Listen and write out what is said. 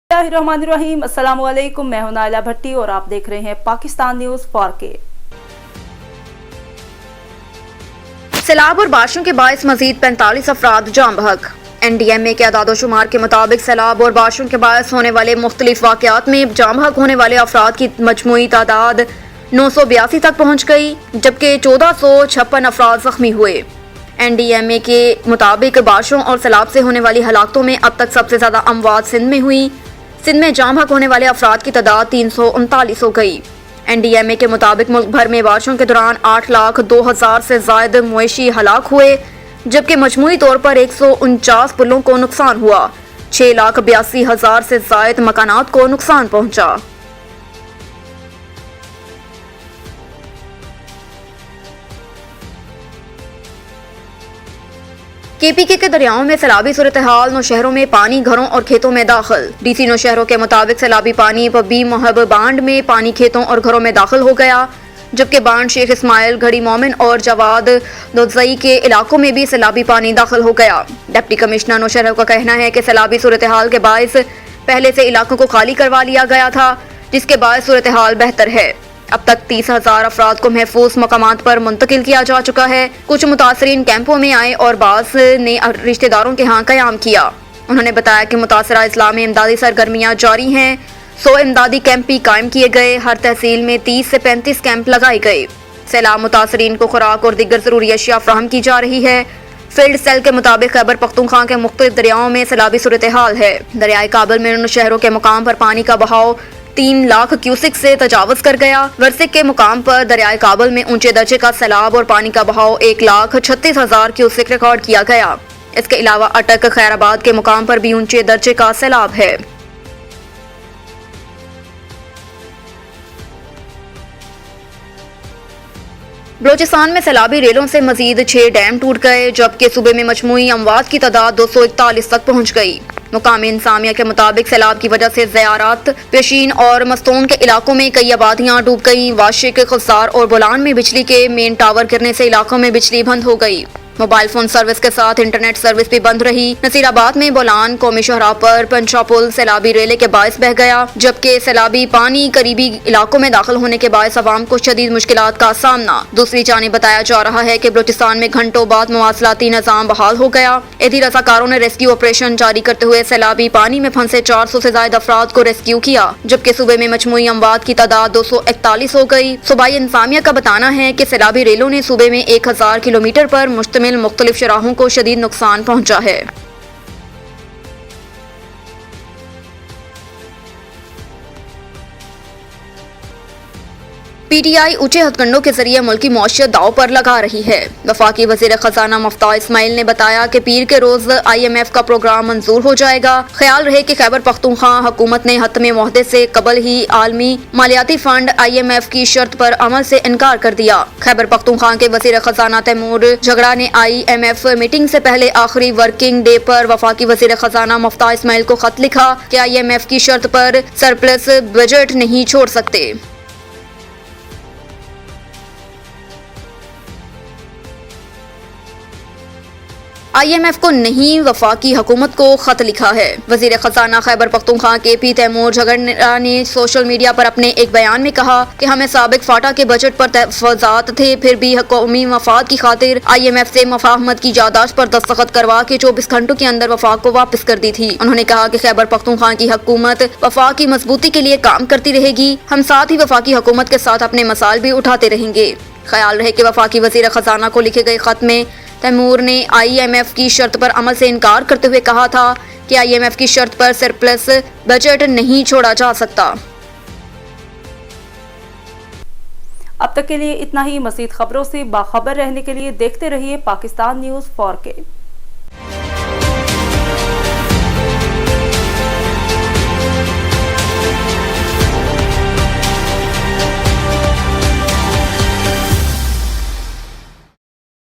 बिस्मिल्लाहिर्रहमानिर्रहीम। अस्सलाम वालेकुम। मैं हूं नाइला भट्टी और आप देख रहे हैं पाकिस्तान न्यूज 4K। सैलाब और बारिशों के बायस मजीद 45 अफराद जाम बहक। NDMA के अदादोशुमार के मुताबिक सैलाब और बारिशों के बायस होने वाले मुख्तलिफ वाक़यात में जाम बहक होने वाले अफराद की मजमूई तादाद 982 तक पहुँच गई, जबकि 1456 अफराद जख्मी हुए। NDMA के मुताबिक बारिशों और सैलाब से होने वाली हलाकतों में अब तक सबसे ज़्यादा अमवात सिंध में हुई। सिंध में जाम बहक होने वाले अफराद की तादाद 339 हो गई। NDMA के मुताबिक मुल्क भर में बारिशों के दौरान 8,02,000 से ज्यादा मवेशी हलाक हुए, जबकि मजमूई तौर पर 149 पुलों को नुकसान हुआ। 6,82,000 से ज्यादा मकानात को नुकसान पहुंचा। KPK के दरियाओं में सैलाबी सूरत हाल। 9 शहरों में पानी घरों और खेतों में दाखिल। DC 9 शहरों के मुताबिक सैलाबी पानी पब्बी मोहब बांड में पानी खेतों और घरों में दाखिल हो गया, जबकि बांड शेख इस्माइल, घड़ी मोमिन और जवाद दोजई के इलाकों में भी सैलाबी पानी दाखिल हो गया। डिप्टी कमिश्नर 9 शहरों का कहना है कि सैलाबी सूरत हाल के बायस पहले से इलाकों को खाली करवा लिया गया था, जिसके बाद सूरत हाल बेहतर है। अब तक 30,000 अफराद को महफूज मकामात पर मुंतकिल किया जा चुका है। कुछ मुतासरीन कैंपों में आए और बास ने रिश्तेदारों के यहाँ कयाम किया। उन्होंने बताया कि मुतासरा इस्लाम में इमदादी सरगर्मियाँ जारी हैं। 100 इमदादी कैंप भी कायम किए गए। हर तहसील में 30 से 35 कैंप लगाए गए। सैलाब मुतासरीन को खुराक और दिगर जरूरी अशिया फ्राहम की जा रही है। फील्ड सेल के मुताबिक खैबर पख्तूनख्वा के मुख्तलिफ दरियाओं में सैलाबी सूरत हाल है। दरियाए काबल में उन शहरों के मुकाम पर पानी का बहाव 3 लाख क्यूसिक से तजावज कर गया। वर्सिक के मुकाम पर दरियाए काबल में ऊंचे दर्जे का सैलाब और पानी का बहाव 1,36,000 क्यूसिक रिकॉर्ड किया गया। इसके अलावा अटक खैराबाद के मुकाम पर भी ऊंचे दर्जे का सैलाब है। बलोचिस्तान में सैलाबी रेलों से मजीद 6 डैम टूट गए, जबकि सूबे में मजमूई अमवात की तादाद 241 तक पहुँच गई। मुकामी इंसामिया के मुताबिक सैलाब की वजह से ज़ियारात, पेशीन और मस्तून के इलाकों में कई आबादियाँ डूब गईं। वाशिक, खसार और बोलान में बिजली के मेन टावर गिरने से इलाकों में बिजली बंद हो गई। मोबाइल फोन सर्विस के साथ इंटरनेट सर्विस भी बंद रही। नसीराबाद में बोलान कौमी शहरा पर पंचा पुल सैलाबी रेले के बायस बह गया, जबकि सैलाबी पानी करीबी इलाकों में दाखिल होने के बायस अवाम को शदीद मुश्किलात का सामना। दूसरी जानिब बताया जा रहा है कि बलूचिस्तान में घंटों बाद मवासलाती निज़ाम बहाल हो गया। एदी रज़ाकारों ने रेस्क्यू ऑपरेशन जारी करते हुए सैलाबी पानी में फंसे 400 से ज्यादा अफराद को रेस्क्यू किया, जबकि सूबे में मजमूई अमवात की तादाद 241 हो गई। सूबाई इंसामिया का बताना है कि सैलाबी रेलों ने सूबे में 1000 किलोमीटर पर मुश्तमिल मुख्तलिफ शराहों को शदीद नुकसान पहुंचा है। PTI ऊंचे हथकंडों के जरिए मुल्की मौशियत दाव पर लगा रही है। वफाकी वजीर खजाना मुफ्ता इस्माइल ने बताया कि पीर के रोज IMF का प्रोग्राम मंजूर हो जाएगा। ख्याल रहे कि खैबर पख्तूनख्वा हुकूमत ने हतमे मुहदे से कबल ही आलमी मालियाती फंड IMF की शर्त पर अमल से इनकार कर दिया। खैबर पख्तूनख्वा के वजीर खजाना तैमूर झगड़ा ने IMF मीटिंग से पहले आखिरी वर्किंग डे पर वफाकी वजीर खजाना मुफ्ता इस्माइल को खत लिखा कि IMF की शर्त पर सरप्लस बजट नहीं छोड़ सकते। IMF को नहीं, वफाकी हुकूमत को खत लिखा है। वजीर खजाना खैबर पख्तूनख्वा KP तैमूर झगड़ा ने सोशल मीडिया पर अपने एक बयान में कहा कि हमें साबिक फाटा के बजट पर तहफ़्फ़ुज़ात थे, फिर भी कौमी मफाद की खातिर IMF से मुफाहमत की यादाश्त पर दस्तखत करवा के 24 घंटों के अंदर वफाक को वापस कर दी थी। उन्होंने कहा कि खैबर पख्तूनख्वा की हुकूमत वफाक की मजबूती के लिए काम करती रहेगी। हम साथ ही वफाकी हुकूमत के साथ अपने मसाइल भी उठाते रहेंगे। ख्याल रहे कि वफाकी वजीर खजाना को लिखे गए खत में तैमूर ने IMF की शर्त पर अमल से इनकार करते हुए कहा था कि IMF की शर्त पर सरप्लस बजट नहीं छोड़ा जा सकता। अब तक के लिए इतना ही। मज़ीद खबरों से बाखबर रहने के लिए देखते रहिए पाकिस्तान न्यूज़ 4K।